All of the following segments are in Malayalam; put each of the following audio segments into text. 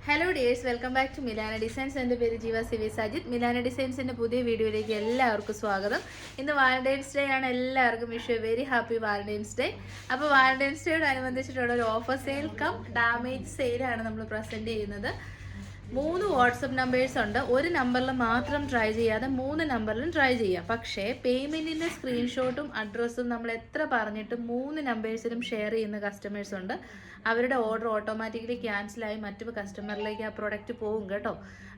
Hello dears, welcome back to Milana designs. എൻ്റെ പേര് ജീവ സിവി സജിത്. മിലാന ഡിസൈൻസിൻ്റെ പുതിയ വീഡിയോയിലേക്ക് എല്ലാവർക്കും സ്വാഗതം. ഇന്ന് വാലന്റൈൻസ് ഡേ ആണ്. എല്ലാവർക്കും wish A very happy Valentine's day. അപ്പോൾ വാലന്റൈൻസ് ഡേയോടനുബന്ധിച്ചിട്ടുള്ള ഒരു ഓഫർ സെയിൽ കം ഡാമേജ് സെയിലാണ് നമ്മൾ പ്രസൻറ്റ് ചെയ്യുന്നത്. 3 വാട്സപ്പ് നമ്പേഴ്സ് ഉണ്ട്. ഒരു നമ്പറിൽ മാത്രം ട്രൈ ചെയ്യാതെ 3 നമ്പറിലും ട്രൈ ചെയ്യാം. പക്ഷേ പേയ്മെൻറ്റിൻ്റെ സ്ക്രീൻഷോട്ടും അഡ്രസ്സും നമ്മൾ എത്ര പറഞ്ഞിട്ടും 3 നമ്പേഴ്സിലും ഷെയർ ചെയ്യുന്ന കസ്റ്റമേഴ്സ് ഉണ്ട്. അവരുടെ ഓർഡർ ഓട്ടോമാറ്റിക്കലി ക്യാൻസലായി മറ്റു കസ്റ്റമറിലേക്ക് ആ പ്രൊഡക്റ്റ് പോകും കേട്ടോ.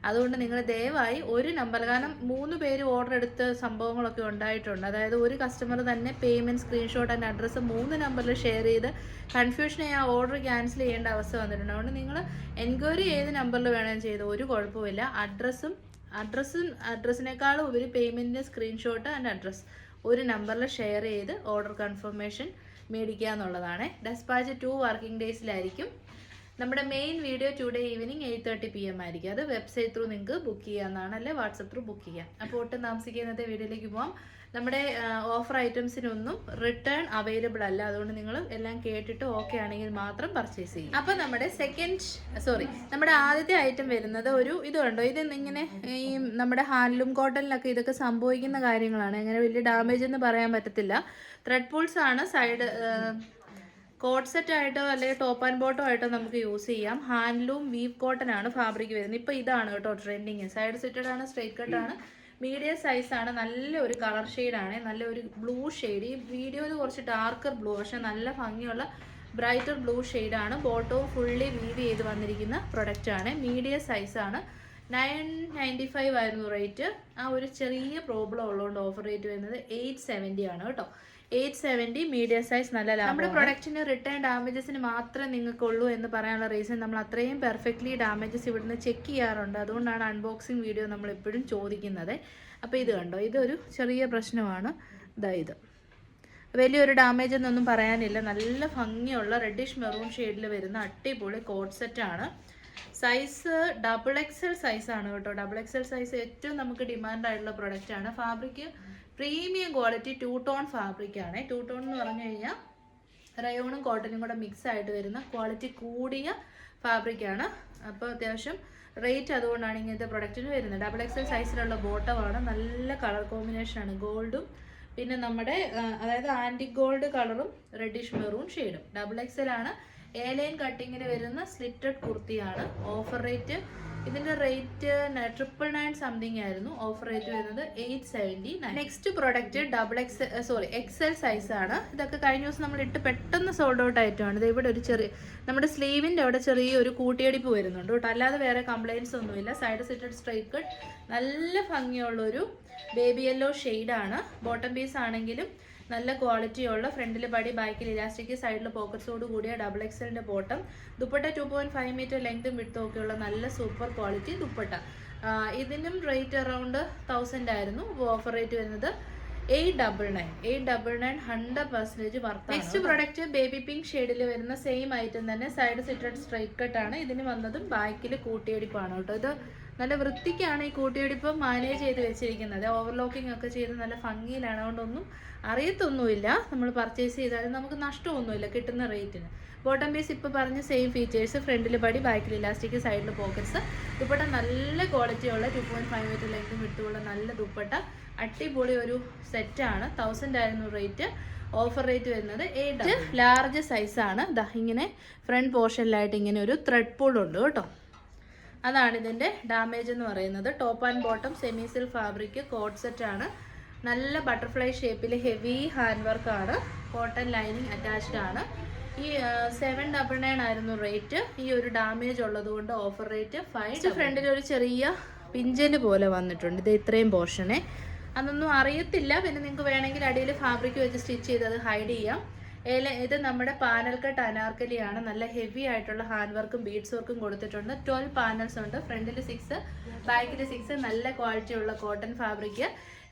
അതുകൊണ്ട് നിങ്ങൾ ദയവായി ഒരു നമ്പർ, കാരണം 3 പേര് ഓർഡർ എടുത്ത സംഭവങ്ങളൊക്കെ ഉണ്ടായിട്ടുണ്ട്. അതായത് ഒരു കസ്റ്റമർ തന്നെ പേയ്മെൻറ്റ് സ്ക്രീൻഷോട്ട് ആൻഡ് അഡ്രസ്സ് 3 നമ്പറിൽ ഷെയർ ചെയ്ത് കൺഫ്യൂഷനായി ആ ഓർഡർ ക്യാൻസൽ ചെയ്യേണ്ട അവസ്ഥ വന്നിട്ടുണ്ട്. അതുകൊണ്ട് നിങ്ങൾ എൻക്വയറി ഏത് നമ്പറിൽ വേണമെങ്കിൽ ചെയ്ത് ഒരു കുഴപ്പമില്ല. അഡ്രസ്സിനേക്കാളും ഉപരി പേയ്മെൻറ്റിൻ്റെ സ്ക്രീൻഷോട്ട് ആൻഡ് അഡ്രസ്സ് ഒരു നമ്പറിൽ ഷെയർ ചെയ്ത് ഓർഡർ കൺഫർമേഷൻ മേടിക്കുക എന്നുള്ളതാണ്. ഡെസ്പാച്ച് 2 വർക്കിംഗ് ഡേയ്സിലായിരിക്കും. നമ്മുടെ main video today evening 8:30 PM ആയിരിക്കും. അത് വെബ്സൈറ്റ് ത്രൂ നിങ്ങൾക്ക് ബുക്ക് ചെയ്യാവുന്നതാണ്, അല്ലെ വാട്സപ്പ് ത്രൂ ബുക്ക് ചെയ്യാം. അപ്പോൾ ഒട്ടും താമസിക്കുന്നത്തെ വീഡിയോയിലേക്ക് പോകാം. നമ്മുടെ ഓഫർ ഐറ്റംസിനൊന്നും റിട്ടേൺ അവൈലബിൾ അല്ല. അതുകൊണ്ട് നിങ്ങൾ എല്ലാം കേട്ടിട്ട് ഓക്കെ ആണെങ്കിൽ മാത്രം പർച്ചേസ് ചെയ്യും. അപ്പോൾ നമ്മുടെ ആദ്യത്തെ ഐറ്റം വരുന്നത് ഇത് കണ്ടോ, ഇത് ഇങ്ങനെ ഈ നമ്മുടെ ഹാൻഡ്ലൂം കോട്ടണിലൊക്കെ ഇതൊക്കെ സംഭവിക്കുന്ന കാര്യങ്ങളാണ്. അങ്ങനെ വലിയ ഡാമേജ് എന്ന് പറയാൻ പറ്റത്തില്ല. ത്രെഡ് പൂൾസ് ആണ്. സൈഡ് കോട്ട് സെറ്റ് ആയിട്ടോ അല്ലെങ്കിൽ ടോപ്പ് ആൻഡ് ബോട്ടോ ആയിട്ടോ നമുക്ക് യൂസ് ചെയ്യാം. ഹാൻഡ്ലൂം വീവ് കോട്ടൺ ആണ് ഫാബ്രിക് വരുന്നത്. ഇപ്പോൾ ഇതാണ് കേട്ടോ ട്രെൻഡിങ്. സൈഡ് സിറ്റഡ് ആണ്, സ്ട്രെയിറ്റ് കട്ട് ആണ്, മീഡിയം സൈസാണ്. നല്ലൊരു കളർ ഷെയ്ഡാണ്, നല്ലൊരു ബ്ലൂ ഷെയ്ഡ്. ഈ വീഡിയോയിൽ കുറച്ച് ഡാർക്കർ ബ്ലൂ, പക്ഷെ നല്ല ഭംഗിയുള്ള ബ്രൈറ്റർ ബ്ലൂ ഷെയ്ഡാണ്. ബോട്ടവും ഫുള്ളി വീവ് ചെയ്ത് വന്നിരിക്കുന്ന പ്രൊഡക്റ്റാണ്. മീഡിയം സൈസാണ്. 995 ആയിരുന്നു റേറ്റ്. ആ ഒരു ചെറിയ പ്രോബ്ലം ഉള്ളതുകൊണ്ട് ഓഫർ റേറ്റ് വരുന്നത് 870 ആണ് കേട്ടോ. 870 മീഡിയം സൈസ്. നല്ല ലാഭം. നമ്മുടെ പ്രൊഡക്റ്റിന് റിട്ടേൺ ഡാമേജസിന് മാത്രമേ നിങ്ങൾക്കുള്ളൂ എന്ന് പറയാനുള്ള റീസൺ, നമ്മൾ അത്രയും പെർഫെക്റ്റ്ലി ഡാമേജസ് ഇവിടുന്ന് ചെക്ക് ചെയ്യാറുണ്ട്. അതുകൊണ്ടാണ് അൺബോക്സിങ് വീഡിയോ നമ്മൾ എപ്പോഴും ചോദിക്കുന്നത്. അപ്പോൾ ഇത് കണ്ടോ, ഇതൊരു ചെറിയ പ്രശ്നമാണ്. ഇത് വലിയൊരു ഡാമേജ് എന്നൊന്നും പറയാനില്ല. നല്ല ഭംഗിയുള്ള റെഡിഷ് മെറൂൺ ഷെയ്ഡിൽ വരുന്ന അടിപൊളി കോട്ട് സെറ്റാണ്. സൈസ് XXL സൈസാണ് കേട്ടോ. XXL സൈസ് ഏറ്റവും നമുക്ക് ഡിമാൻഡ് ആയിട്ടുള്ള പ്രൊഡക്റ്റാണ്. ഫാബ്രിക് പ്രീമിയം ക്വാളിറ്റി 2 ടോൺ ഫാബ്രിക്കാണ്. 2 ടോൺ എന്ന് പറഞ്ഞു കഴിഞ്ഞാൽ റയോണും കോട്ടനും കൂടെ മിക്സ് ആയിട്ട് വരുന്ന ക്വാളിറ്റി കൂടിയ ഫാബ്രിക്കാണ്. അപ്പോൾ അത്യാവശ്യം റേറ്റ് അതുകൊണ്ടാണ് ഇങ്ങനത്തെ പ്രൊഡക്റ്റിന് വരുന്നത്. XXL സൈസിലുള്ള ബോട്ടമാണ്. നല്ല കളർ കോമ്പിനേഷനാണ്. ഗോൾഡും പിന്നെ നമ്മുടെ അതായത് ആൻറ്റിക് ഗോൾഡ് കളറും റെഡിഷ് മെറൂൺ ഷെയ്ഡും. XXL ആണ്. ലൈൻ കട്ടിങ്ങിന് വരുന്ന സ്ലിറ്റഡ് കുർത്തിയാണ്. ഓഫർ റേറ്റ് ഇതിന്റെ റേറ്റ് 999 സംതിങ് ആയിരുന്നു. ഓഫർ റേറ്റ് വരുന്നത് 879. നെക്സ്റ്റ് പ്രൊഡക്റ്റ് XL സൈസ് ആണ്. ഇതൊക്കെ കഴിഞ്ഞ ദിവസം നമ്മൾ ഇട്ട് പെട്ടെന്ന് സോൾഡ് ഔട്ട് ആയിട്ടാണ്. ഇത് ഇവിടെ ഒരു ചെറിയ നമ്മുടെ സ്ലീവിന്റെ അവിടെ ചെറിയൊരു കൂട്ടിയടിപ്പ് വരുന്നുണ്ട് കേട്ടോ. അല്ലാതെ വേറെ കംപ്ലൈൻസ് ഒന്നുമില്ല. സൈഡ് സിറ്റഡ് സ്ട്രൈറ്റ് കട്ട്, നല്ല ഭംഗിയുള്ളൊരു ബേബി യെല്ലോ ഷെയ്ഡാണ്. ബോട്ടം പീസ് ആണെങ്കിലും നല്ല ക്വാളിറ്റിയുള്ള ഫ്രണ്ടിൽ പടി, ബാക്കിൽ ഇലാസ്റ്റിക്, സൈഡിൽ പോക്കറ്റ്സോട് കൂടിയ XXLന്റെ ബോട്ടം. ദുപ്പട്ട 2.5 മീറ്റർ ലെങ്തും വിഡ്ത്തും ഒക്കെയുള്ള നല്ല സൂപ്പർ ക്വാളിറ്റി ദുപ്പട്ട. ഇതിനും റേറ്റ് അറൗണ്ട് 1000 ആയിരുന്നു. ഓഫർ റേറ്റ് വരുന്നത് 899. 100% worth. Next product baby pink ഷെയ്ഡിൽ വരുന്ന സെയിം ഐറ്റം തന്നെ. സൈഡ് സിറ്റഡ് സ്ട്രൈറ്റ് കട്ട് ആണ്. ഇതിന് വന്നതും ബാക്കിൽ കൂട്ടിയടിപ്പാണ് കേട്ടോ. ഇത് നല്ല വൃത്തിക്കാണ് ഈ കൂട്ടിയടിപ്പ് മാനേജ് ചെയ്ത് വെച്ചിരിക്കുന്നത്. ഓവർലോക്കിംഗ് ഒക്കെ ചെയ്ത് നല്ല ഭംഗിയിലാണ്. അതുകൊണ്ടൊന്നും അറിയത്തൊന്നുമില്ല. നമ്മൾ പർച്ചേസ് ചെയ്താലും നമുക്ക് നഷ്ടമൊന്നുമില്ല കിട്ടുന്ന റേറ്റിന്. ബോട്ടം പീസ് ഇപ്പോൾ പറഞ്ഞ സെയിം ഫീച്ചേഴ്സ്. ഫ്രണ്ടിൽ പടി, ബാക്കിൽ ഇലാസ്റ്റിക്, സൈഡിൽ പോക്കറ്റ്സ്. ദുപ്പട്ട നല്ല ക്വാളിറ്റിയുള്ള 2.5 മീറ്റർ ലെങ്തും വിട്ടുള്ള നല്ല ദുപ്പട്ട. അടിപൊളി ഒരു സെറ്റാണ്. 1000 ആയിരുന്നു റേറ്റ്. ഓഫർ റേറ്റ് വരുന്നത് 8. ലാർജ് സൈസാണ്. ഇങ്ങനെ ഫ്രണ്ട് പോർഷനിലായിട്ട് ഇങ്ങനെ ഒരു ത്രെഡ് പൂൾ ഉണ്ട് കേട്ടോ. അതാണ് ഇതിൻ്റെ ഡാമേജ് എന്ന് പറയുന്നത്. Top and bottom semi silk fabric coat സെറ്റാണ്. നല്ല ബട്ടർഫ്ലൈ ഷേപ്പിൽ ഹെവി ഹാൻഡ് വർക്കാണ്. കോട്ടൺ ലൈനിങ് അറ്റാച്ച്ഡ് ആണ്. ഈ 799 ആയിരുന്നു റേറ്റ്. ഈ ഒരു ഡാമേജ് ഉള്ളത് കൊണ്ട് ഓഫർ റേറ്റ് 5. ഫ്രണ്ടിൽ ഒരു ചെറിയ പിഞ്ചന് പോലെ വന്നിട്ടുണ്ട്. ഇത് ഇത്രയും പോർഷനെ അതൊന്നും അറിയത്തില്ല. പിന്നെ നിങ്ങൾക്ക് വേണമെങ്കിൽ അടിയിൽ ഫാബ്രിക് വെച്ച് സ്റ്റിച്ച് ചെയ്ത് അത് ഹൈഡ് ചെയ്യാം. ഇത് നമ്മുടെ പാനൽ കട്ട് അനാർക്കലിയാണ്. നല്ല ഹെവി ആയിട്ടുള്ള ഹാൻഡ് വർക്കും ബീഡ്സ് വർക്കും കൊടുത്തിട്ടുണ്ട്. 12 പാനൽസ് ഉണ്ട്. ഫ്രണ്ടിൽ 6, ബാക്കിൽ 6. നല്ല ക്വാളിറ്റിയുള്ള കോട്ടൺ ഫാബ്രിക്.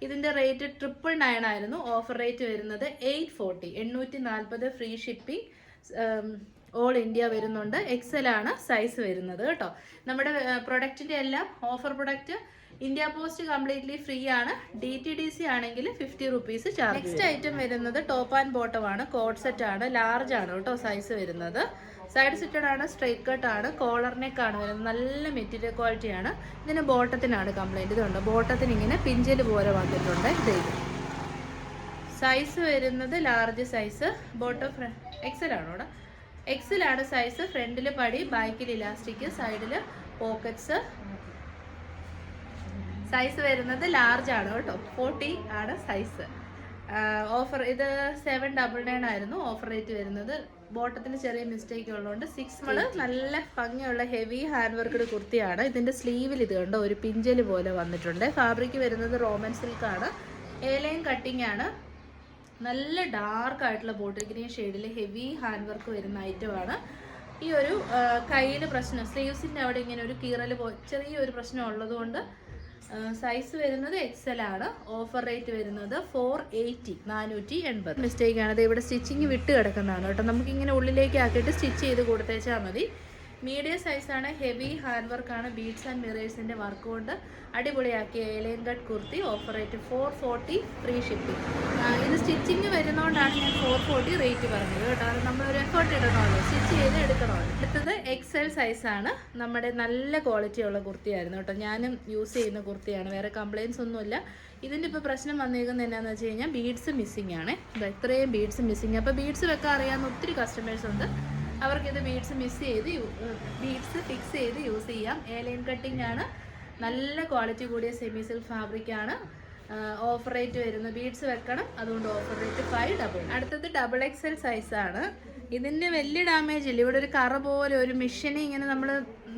ഇതിൻ്റെ റേറ്റ് 999 ആയിരുന്നു. ഓഫർ റേറ്റ് വരുന്നത് 840. 840 ഫ്രീ ഷിപ്പിംഗ്. ഓൾ ഇന്ത്യ വരുന്നുണ്ട്. XL ആണ് സൈസ് വരുന്നത് കേട്ടോ. നമ്മുടെ പ്രൊഡക്റ്റിൻ്റെ എല്ലാം offer product India post completely free ആണ്. DTDC ആണെങ്കിൽ 50 റുപ്പീസ് ചാർജ്. നെക്സ്റ്റ് ഐറ്റം വരുന്നത് ടോപ്പ് ആൻഡ് ബോട്ടം ആണ്. കോട്ട് സെറ്റ് ആണ്. ലാർജ് ആണ് കേട്ടോ സൈസ് വരുന്നത്. സൈഡ് സ്റ്റിറ്റഡ് ആണ്, സ്ട്രൈറ്റ് കട്ട് ആണ്, കോളർ നെക്ക് ആണ് വരുന്നത്. നല്ല മെറ്റീരിയൽ ക്വാളിറ്റിയാണ്. ഇതിന് ബോട്ടത്തിനാണ് കംപ്ലൈൻറ്റ്. ഇതുണ്ട് ബോട്ടത്തിന് ഇങ്ങനെ പിഞ്ചൽ പോലെ വന്നിട്ടുണ്ട്. ഇത് സൈസ് വരുന്നത് ലാർജ് സൈസ്. ബോട്ടം എക്സൽ ആണോ ഇവിടെ? എക്സലാണ് സൈസ്. ഫ്രണ്ടിൽ പടി, ബാക്കിൽ ഇലാസ്റ്റിക്, സൈഡിൽ പോക്കറ്റ്സ്. സൈസ് വരുന്നത് ലാർജ് ആണ് കേട്ടോ. 40 ആണ് സൈസ്. ഓഫർ ഇത് 799 ആയിരുന്നു ഓഫർ റേറ്റ് വരുന്നത്. ബോട്ടത്തിന് ചെറിയ മിസ്റ്റേക്ക് ഉള്ളതുകൊണ്ട് 6. നല്ല ഭംഗിയുള്ള ഹെവി ഹാൻഡ് വർക്ക്ഡ് കുർത്തിയാണ്. ഇതിൻ്റെ സ്ലീവിൽ ഇത് കണ്ടോ ഒരു പിഞ്ചൽ പോലെ വന്നിട്ടുണ്ട്. ഫാബ്രിക് വരുന്നത് റോമൻ സിൽക്കാണ്. എലൈൻ കട്ടിംഗ് ആണ്. നല്ല ഡാർക്ക് ആയിട്ടുള്ള ബോട്ടിൽ ഗ്രീൻ ഷെയ്ഡിൽ ഹെവി ഹാൻഡ് വർക്ക് വരുന്ന ഐറ്റമാണ്. ഈ ഒരു കയ്യിൽ പ്രശ്നം, സ്ലീവ്സിൻ്റെ അവിടെ ഇങ്ങനെ ഒരു കീറൽ ചെറിയൊരു പ്രശ്നം ഉള്ളതുകൊണ്ട് സൈസ് വരുന്നത് എക്സൽ ആണ്. ഓഫർ റേറ്റ് വരുന്നത് 480, 480. മിസ്റ്റേക്ക് ആണ്. ഇവിടെ സ്റ്റിച്ചിങ് വിട്ട് കിടക്കുന്നതാണ് കേട്ടോ. നമുക്കിങ്ങനെ ഉള്ളിലേക്ക് ആക്കിയിട്ട് സ്റ്റിച്ച് ചെയ്ത് കൊടുത്തേച്ചാൽ മതി. മീഡിയം സൈസാണ്. ഹെവി ഹാൻഡ് വർക്കാണ്. ബീഡ്സ് ആൻഡ് മിറേഴ്സിൻ്റെ വർക്ക് കൊണ്ട് അടിപൊളിയാക്കിയ A line cut kurti. Offer rate 440, free shipping. ഇത് സ്റ്റിച്ചിങ് വരുന്നതുകൊണ്ടാണ് ഞാൻ 440 റേറ്റ് പറഞ്ഞത് കേട്ടോ. അത് നമ്മളൊരു എഫേർട്ട് ഇടണമല്ലോ, സ്റ്റിച്ച് ചെയ്ത് എടുക്കണമല്ലോ. അടുത്തത് എക്സൽ സൈസാണ്. നമ്മുടെ നല്ല ക്വാളിറ്റിയുള്ള കുർത്തിയായിരുന്നു കേട്ടോ. ഞാനും യൂസ് ചെയ്യുന്ന കുർത്തിയാണ്. വേറെ കംപ്ലയിൻസ് ഒന്നുമില്ല. ഇതിൻ്റെ ഇപ്പോൾ പ്രശ്നം വന്നേക്കുന്നത് എന്നാന്ന് വെച്ച് കഴിഞ്ഞാൽ ബീഡ്സ് മിസ്സിംഗ് ആണ്. ഇത്രയും ബീഡ്സ് മിസ്സിങ്. അപ്പോൾ ബീഡ്സ് വെക്കാൻ അറിയാവുന്ന ഒത്തിരി കസ്റ്റമേഴ്സ് ഉണ്ട്. അവർക്കിത് ബീഡ്സ് ബീഡ്സ് ഫിക്സ് ചെയ്ത് യൂസ് ചെയ്യാം. എലൈൻ കട്ടിംഗ് ആണ്. നല്ല ക്വാളിറ്റി കൂടിയ സെമി സിൽക്ക് ഫാബ്രിക് ആണ്. ഓഫർ റേറ്റ് വരുന്നത് ബീഡ്സ് വെക്കണം, അതുകൊണ്ട് ഓഫർ റേറ്റ് 500. അടുത്തത് XXL സൈസാണ്. ഇതിന് വലിയ ഡാമേജ് ഇല്ല. ഇവിടെ ഒരു കറ പോലെ ഒരു മെഷീന് ഇങ്ങനെ നമ്മൾ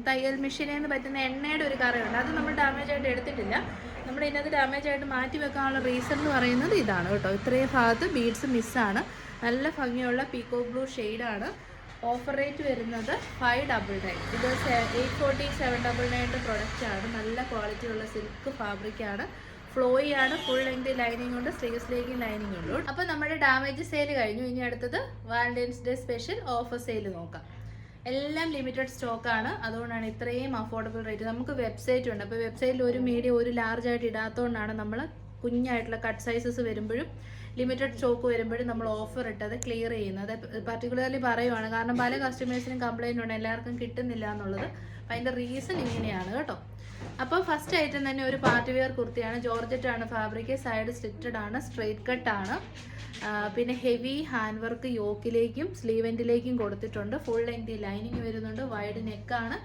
തയ്യൽ മെഷീനിൽ നിന്ന് പറ്റുന്ന എണ്ണയുടെ ഒരു കറയുണ്ട്. അത് നമ്മൾ ഡാമേജ് ആയിട്ട് എടുത്തിട്ടില്ല. നമ്മൾ ഇതിനകത്ത് ഡാമേജ് ആയിട്ട് മാറ്റി വെക്കാനുള്ള റീസൺ എന്ന് പറയുന്നത് ഇതാണ് കേട്ടോ. ഇത്രയും ഭാഗത്ത് ബീഡ്സ് മിസ്സാണ്. നല്ല ഭംഗിയുള്ള പീക്കോ ബ്ലൂ ഷെയ്ഡാണ്. ഓഫർ റേറ്റ് വരുന്നത് 599. ഇത് 840, 799 പ്രൊഡക്റ്റാണ്. നല്ല ക്വാളിറ്റി ഉള്ള സിൽക്ക് ഫാബ്രിക്കാണ്. ഫ്ലോയി ആണ്. ഫുൾ ലെങ്ത് ലൈനിങ് ഉണ്ട്. സ്ലീവ്സിലേക്കും ലൈനിങ് ഉണ്ട്. അപ്പോൾ നമ്മുടെ ഡാമേജ് സെയിൽ കഴിഞ്ഞു. ഇനി അടുത്തത് Valentine's day special offer sale നോക്കാം. എല്ലാം ലിമിറ്റഡ് സ്റ്റോക്കാണ്. അതുകൊണ്ടാണ് ഇത്രയും അഫോർഡബിൾ റേറ്റ്. നമുക്ക് വെബ്സൈറ്റ് ഉണ്ട്. അപ്പോൾ വെബ്സൈറ്റിൽ ഒരു മീഡിയം ഒരു ലാർജ് ആയിട്ട് ഇടാത്തതുകൊണ്ടാണ് നമ്മൾ കുഞ്ഞായിട്ടുള്ള കട്ട് സൈസസ് വരുമ്പോഴും ലിമിറ്റഡ് സ്റ്റോക്ക് വരുമ്പോഴും നമ്മൾ ഓഫർ ഇട്ടത് ക്ലിയർ ചെയ്യുന്നത്. പർട്ടിക്കുലർലി പറയുവാണ്, കാരണം പല കസ്റ്റമേഴ്സിനും കംപ്ലയിൻ്റ് ഉണ്ട്, എല്ലാവർക്കും കിട്ടുന്നില്ല എന്നുള്ളത്. അപ്പം അതിൻ്റെ റീസൺ ഇങ്ങനെയാണ് കേട്ടോ. അപ്പോൾ ഫസ്റ്റ് ഐറ്റം തന്നെ ഒരു പാർട്ടി വെയർ കുർത്തിയാണ്. ജോർജറ്റ് ആണ് ഫാബ്രിക്. സൈഡ് സ്റ്റിറ്റഡ് ആണ്. സ്ട്രെയിറ്റ് കട്ട് ആണ്. പിന്നെ ഹെവി ഹാൻഡ് വർക്ക് യോക്കിലേക്കും സ്ലീവെൻറ്റിലേക്കും കൊടുത്തിട്ടുണ്ട്. ഫുൾ ലെങ്ത് ലൈനിങ് വരുന്നുണ്ട്. വൈഡ് നെക്കാണ്.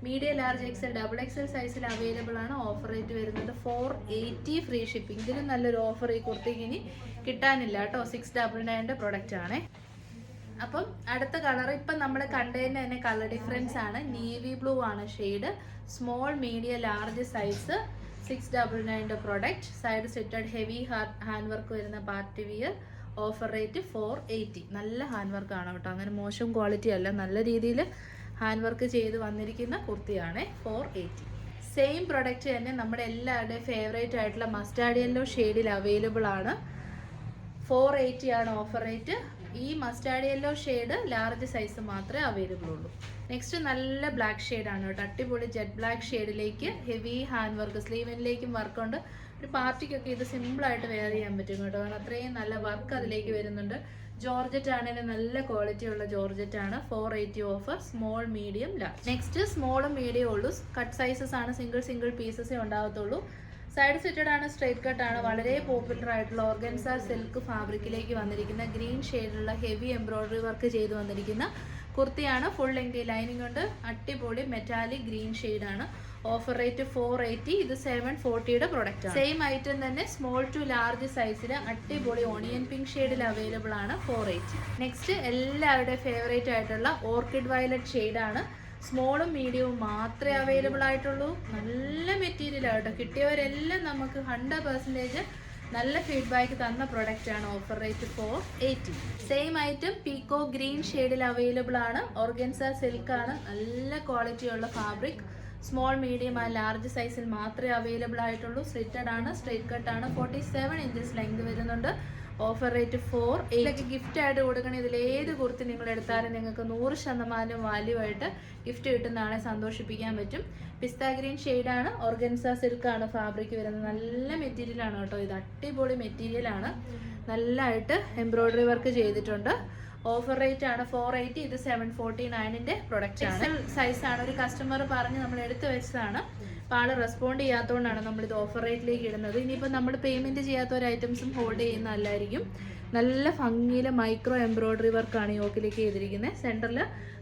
മീഡിയം, ലാർജ്, എക്സൽ, XXL സൈസിൽ അവൈലബിൾ ആണ്. ഓഫർ റേറ്റ് വരുന്നത് 480, ഫ്രീ ഷിപ്പിംഗ്. ഇതിലും നല്ലൊരു ഓഫർ ഈ കുർത്തിക്ക് ഇനി കിട്ടാനില്ല കേട്ടോ. 699 പ്രൊഡക്റ്റ് ആണ്. അപ്പം അടുത്ത കളർ ഇപ്പം നമ്മൾ കണ്ടതിന് തന്നെ കളർ ഡിഫറൻസ് ആണ്. നേവി ബ്ലൂ ആണ് shade. Small, medium, large size. 699 product. Side സെറ്റഡ് ഹെവി ഹാൻഡ് വർക്ക് വരുന്ന പാർട്ടി വിയർ. Offer rate 480. നല്ല ഹാൻഡ് വർക്ക് ആണ് കേട്ടോ. അങ്ങനെ മോശം ക്വാളിറ്റി അല്ല, നല്ല രീതിയിൽ ഹാൻഡ് വർക്ക് ചെയ്ത് വന്നിരിക്കുന്ന കുർത്തിയാണ്. 480. സെയിം പ്രൊഡക്റ്റ് തന്നെ നമ്മുടെ എല്ലാവരുടെയും ഫേവറേറ്റ് ആയിട്ടുള്ള മസ്റ്റാർഡ് യെല്ലോ ഷെയ്ഡിൽ അവൈലബിൾ ആണ്. 480 ആണ് ഓഫർ റേറ്റ്. ഈ mustard yellow shade large size മാത്രമേ അവൈലബിൾ ഉള്ളൂ. നെക്സ്റ്റ് നല്ല ബ്ലാക്ക് ഷെയ്ഡാണ് കേട്ടോ. അടിപൊളി ജെറ്റ് ബ്ലാക്ക് ഷെയ്ഡിലേക്ക് ഹെവി ഹാൻഡ് വർക്ക്, സ്ലീവിലേക്കും വർക്കുണ്ട്. ഒരു പാർട്ടിക്കൊക്കെ ഇത് സിമ്പിളായിട്ട് വെയർ ചെയ്യാൻ പറ്റും കേട്ടോ. കാരണം അത്രയും നല്ല വർക്ക് അതിലേക്ക് വരുന്നുണ്ട്. ജോർജറ്റ് ആണെങ്കിൽ നല്ല ക്വാളിറ്റി ഉള്ള ജോർജറ്റ് ആണ്. 480 offer. Small, medium, large. Next സ്മോളും മീഡിയം ഉള്ളൂ. കട്ട് സൈസസ് ആണ്. സിംഗിൾ പീസസേ ഉണ്ടാകത്തുള്ളൂ. സൈഡ് സെറ്റഡ് ആണ്. സ്ട്രൈറ്റ് കട്ട് ആണ്. വളരെ പോപ്പുലർ ആയിട്ടുള്ള ഓർഗൻസ സിൽക്ക് ഫാബ്രിക്കിലേക്ക് വന്നിരിക്കുന്ന ഗ്രീൻ ഷെയ്ഡിലുള്ള ഹെവി എംബ്രോയിഡറി വർക്ക് ചെയ്ത് വന്നിരിക്കുന്ന കുർത്തിയാണ്. ഫുൾ ലെങ്ത് ലൈനിങ് ഉണ്ട്. അടിപൊളി മെറ്റാലിക് ഗ്രീൻ ഷെയ്ഡാണ്. Offer rate 480. ഇത് 740 പ്രൊഡക്റ്റ് ആണ്. സെയിം ഐറ്റം തന്നെ സ്മോൾ ടു ലാർജ് സൈസിൽ അടിപൊളി ഓണിയൻ പിങ്ക് ഷെയ്ഡിൽ അവൈലബിൾ ആണ്. 480. നെക്സ്റ്റ് എല്ലാവരുടെയും ഫേവറേറ്റ് ആയിട്ടുള്ള ഓർക്കിഡ് വയലറ്റ് ഷെയ്ഡാണ്. സ്മോളും മീഡിയവും മാത്രമേ അവൈലബിൾ ആയിട്ടുള്ളൂ. നല്ല മെറ്റീരിയൽ ആട്ടോ. കിട്ടിയവരെല്ലാം നമുക്ക് 100% നല്ല ഫീഡ്ബാക്ക് തന്ന പ്രൊഡക്റ്റ് ആണ്. Offer rate 480. Same item പീക്കോ green ഷെയ്ഡിൽ അവൈലബിൾ ആണ്. ഓർഗൻസ സിൽക്ക് ആണ്. നല്ല ക്വാളിറ്റി ഉള്ള ഫാബ്രിക്. സ്മോൾ, മീഡിയം ആ ലാർജ് സൈസിൽ മാത്രമേ അവൈലബിൾ ആയിട്ടുള്ളൂ. സ്ലിറ്റഡ് ആണ്. സ്ട്രൈറ്റ് കട്ട് ആണ്. 47 ഇഞ്ചസ് ലെങ്ത് വരുന്നുണ്ട്. Offer rate 480. ഗിഫ്റ്റ് ആയിട്ട് കൊടുക്കണം. ഇതിലേത് കുർത്തി നിങ്ങൾ എടുത്താലും നിങ്ങൾക്ക് 100% വാല്യൂ ആയിട്ട് ഗിഫ്റ്റ് കിട്ടുന്നതാണെ സന്തോഷിപ്പിക്കാൻ പറ്റും. പിസ്ത ഗ്രീൻ ഷെയ്ഡാണ്. ഓർഗൻസ സിൽക്ക് ആണ് ഫാബ്രിക് വരുന്നത്. നല്ല മെറ്റീരിയൽ ആണ് കേട്ടോ. ഇത് അടിപൊളി മെറ്റീരിയൽ ആണ്. നല്ലതായിട്ട് എംബ്രോയിഡറി വർക്ക് ചെയ്തിട്ടുണ്ട്. ഓഫർ റേറ്റ് ആണ് 480. ഇത് 749ന്റെ പ്രൊഡക്റ്റ് ആണ്. സൈസാണ്. ഒരു കസ്റ്റമർ പറഞ്ഞ് നമ്മൾ എടുത്തു വെച്ചതാണ്. അപ്പോൾ ആൾ റെസ്പോണ്ട് ചെയ്യാത്തതുകൊണ്ടാണ് നമ്മളിത് ഓഫർ റേറ്റിലേക്ക് ഇടുന്നത്. ഇനിയിപ്പോൾ നമ്മൾ പേയ്മെൻറ്റ് ചെയ്യാത്ത ഒരു ഐറ്റംസും ഹോൾഡ് ചെയ്യുന്നതല്ലായിരിക്കും. നല്ല ഭംഗിയിൽ മൈക്രോ എംബ്രോയ്ഡറി വർക്കാണ് യോക്കിലേക്ക് ചെയ്തിരിക്കുന്നത്. സെൻറ്ററിൽ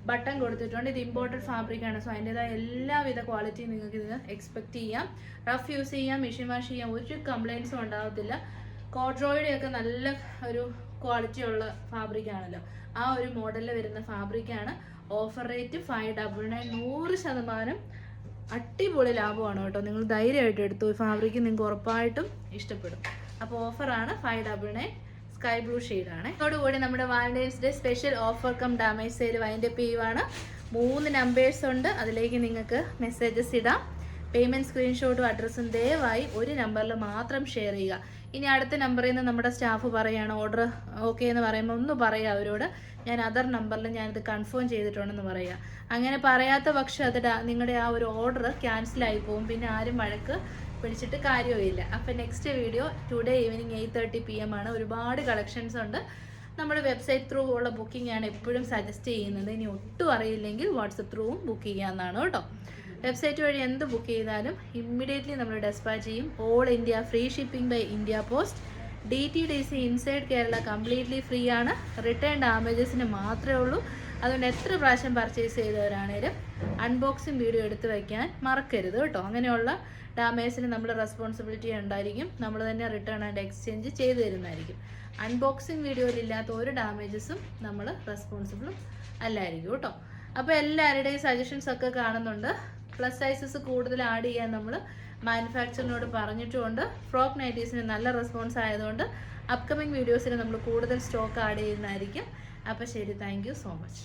ബട്ടൺ കൊടുത്തിട്ടുണ്ട്. ഇത് ഇമ്പോർട്ടഡ് ഫാബ്രിക് ആണ്. സോ അതിൻ്റെതായ എല്ലാവിധ ക്വാളിറ്റിയും നിങ്ങൾക്ക് ഇതിന് എക്സ്പെക്റ്റ് ചെയ്യാം. റഫ് യൂസ് ചെയ്യാം, മെഷീൻ വാഷ് ചെയ്യാം, ഒരു കംപ്ലയിൻസും ഉണ്ടാകത്തില്ല. കോഡ്രോയുടെയൊക്കെ നല്ല ഒരു ക്വാളിറ്റി ഉള്ള ഫാബ്രിക് ആണല്ലോ, ആ ഒരു മോഡലിൽ വരുന്ന ഫാബ്രിക്കാണ്. Offer rate 599. 100% അടിപൊളി ലാഭമാണ് കേട്ടോ. നിങ്ങൾ ധൈര്യമായിട്ട് എടുത്തു. ഈ ഫാബ്രിക്ക് നിങ്ങൾക്ക് ഉറപ്പായിട്ടും ഇഷ്ടപ്പെടും. അപ്പോൾ ഓഫറാണ് 599. സ്കൈ ബ്ലൂ ഷെയ്ഡാണ്. അതോടുകൂടി നമ്മുടെ valentine's day special offer cum damage sale wind up ചെയ്യുവാണ്. 3 നമ്പേഴ്സ് ഉണ്ട്, അതിലേക്ക് നിങ്ങൾക്ക് മെസ്സേജസ് ഇടാം. പേയ്മെൻറ്റ് സ്ക്രീൻഷോട്ടും അഡ്രസ്സും ദയവായി ഒരു നമ്പറിൽ മാത്രം ഷെയർ ചെയ്യുക. ഇനി അടുത്ത നമ്പറിൽ നിന്ന് നമ്മുടെ സ്റ്റാഫ് പറയുകയാണ് ഓർഡർ ഓക്കെ എന്ന് പറയുമ്പോൾ ഒന്ന് പറയുക അവരോട്, ഞാൻ അതർ നമ്പറിൽ ഞാനിത് കൺഫേം ചെയ്തിട്ടുണ്ടെന്ന് പറയുക. അങ്ങനെ പറയാത്ത പക്ഷം അത് നിങ്ങളുടെ ആ ഒരു ഓർഡർ ക്യാൻസലായി പോകും. പിന്നെ ആരും വഴക്ക് പിടിച്ചിട്ട് കാര്യമില്ല. അപ്പോൾ next video today evening 8:30 PM ആണ്. ഒരുപാട് കളക്ഷൻസ് ഉണ്ട്. നമ്മുടെ വെബ്സൈറ്റ് ത്രൂ ഉള്ള ബുക്കിംഗ് ആണ് എപ്പോഴും സജസ്റ്റ് ചെയ്യുന്നത്. ഇനി ഒട്ടും അറിയില്ലെങ്കിൽ വാട്സപ്പ് ത്രൂവും ബുക്ക് ചെയ്യാവുന്നതാണ് കേട്ടോ. വെബ്സൈറ്റ് വഴി എന്ത് ബുക്ക് ചെയ്താലും ഇമ്മീഡിയറ്റ്ലി നമ്മൾ ഡെസ്പാച്ച് ചെയ്യും. All India free shipping by India post. DTDC inside Kerala completely free ആണ്. റിട്ടേൺ ഡാമേജസിന് മാത്രമേ ഉള്ളൂ. അതുകൊണ്ട് എത്ര പ്രാവശ്യം പർച്ചേസ് ചെയ്തവരാണേലും അൺബോക്സിങ് വീഡിയോ എടുത്ത് വയ്ക്കാൻ മറക്കരുത് കേട്ടോ. അങ്ങനെയുള്ള ഡാമേജിന് നമ്മൾ റെസ്പോൺസിബിലിറ്റി ഉണ്ടായിരിക്കും. നമ്മൾ തന്നെ റിട്ടേൺ ആൻഡ് എക്സ്ചേഞ്ച് ചെയ്ത് തരുന്നതായിരിക്കും. അൺബോക്സിങ് വീഡിയോയിലില്ലാത്ത ഒരു ഡാമേജസും നമ്മൾ റെസ്പോൺസിബിളും അല്ലായിരിക്കും കേട്ടോ. അപ്പോൾ എല്ലാവരുടെയും സജഷൻസ് ഒക്കെ കാണുന്നുണ്ട്. പ്ലസ് സൈസസ് കൂടുതൽ ആഡ് ചെയ്യാൻ നമ്മൾ മാനുഫാക്ചറിനോട് പറഞ്ഞിട്ടുമുണ്ട്. ഫ്രോക്ക് നൈറ്റീസിന് നല്ല റെസ്പോൺസ് ആയതുകൊണ്ട് അപ്കമിങ് വീഡിയോസിൽ നമ്മൾ കൂടുതൽ സ്റ്റോക്ക് ആഡ് ചെയ്യുന്നതായിരിക്കും. അപ്പോൾ ശരി, താങ്ക് യു സോ മച്ച്.